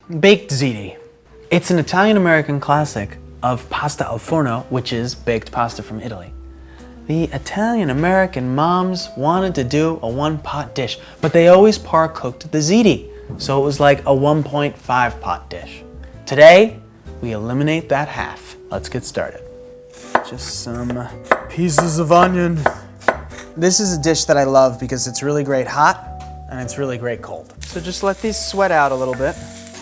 Baked ziti. It's an Italian-American classic of pasta al forno, which is baked pasta from Italy. The Italian-American moms wanted to do a one-pot dish, but they always par-cooked the ziti, so it was like a 1.5 pot dish. Today, we eliminate that half. Let's get started. Just some pieces of onion. This is a dish that I love because it's really great hot and it's really great cold. So just let these sweat out a little bit.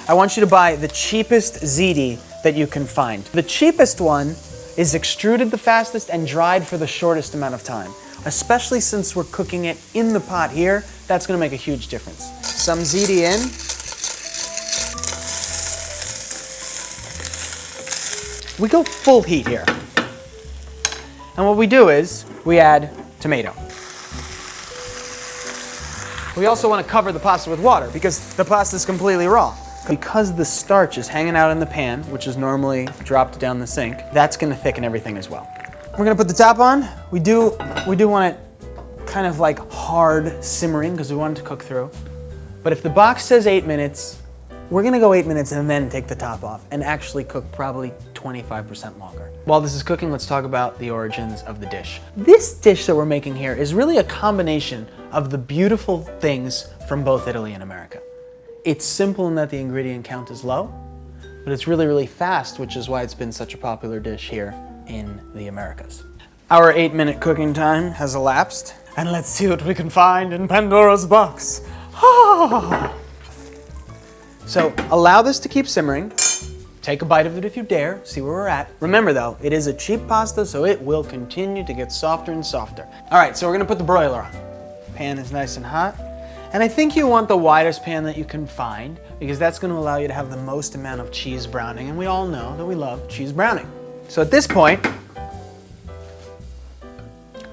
I want you to buy the cheapest ziti that you can find. The cheapest one is extruded the fastest and dried for the shortest amount of time. Especially since we're cooking it in the pot here, that's gonna make a huge difference. Some ziti in. We go full heat here. And what we do is, we add tomato. We also want to cover the pasta with water because the pasta is completely raw. Because the starch is hanging out in the pan, which is normally dropped down the sink, that's going to thicken everything as well. We're going to put the top on. We do want it kind of like hard simmering because we want it to cook through. But if the box says 8 minutes, we're going to go 8 minutes and then take the top off and actually cook probably 25% longer. While this is cooking, let's talk about the origins of the dish. This dish that we're making here is really a combination of the beautiful things from both Italy and America. It's simple in that the ingredient count is low, but it's really, really fast, which is why it's been such a popular dish here in the Americas. Our 8-minute cooking time has elapsed, and let's see what we can find in Pandora's box. So allow this to keep simmering. Take a bite of it if you dare, see where we're at. Remember though, it is a cheap pasta, so it will continue to get softer and softer. All right, so we're gonna put the broiler on. Pan is nice and hot. And I think you want the widest pan that you can find because that's gonna allow you to have the most amount of cheese browning, and we all know that we love cheese browning. So at this point,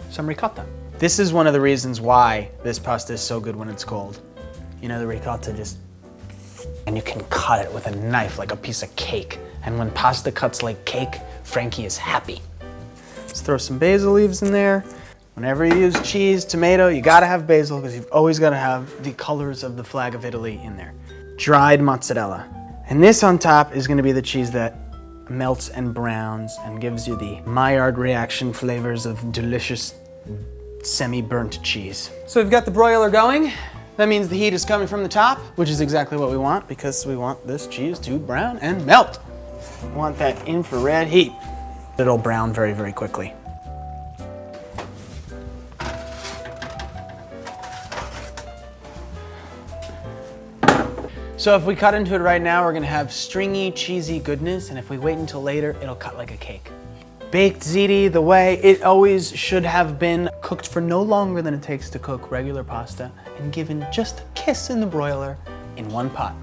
some ricotta. This is one of the reasons why this pasta is so good when it's cold. You know, the ricotta and you can cut it with a knife like a piece of cake. And when pasta cuts like cake, Frankie is happy. Let's throw some basil leaves in there. Whenever you use cheese, tomato, you gotta have basil because you've always gotta have the colors of the flag of Italy in there. Dried mozzarella. And this on top is gonna be the cheese that melts and browns and gives you the Maillard reaction flavors of delicious semi-burnt cheese. So we've got the broiler going. That means the heat is coming from the top, which is exactly what we want because we want this cheese to brown and melt. We want that infrared heat. It'll brown very, very quickly. So if we cut into it right now, we're gonna have stringy, cheesy goodness, and if we wait until later, it'll cut like a cake. Baked ziti the way it always should have been, cooked for no longer than it takes to cook regular pasta, and given just a kiss in the broiler in one pot.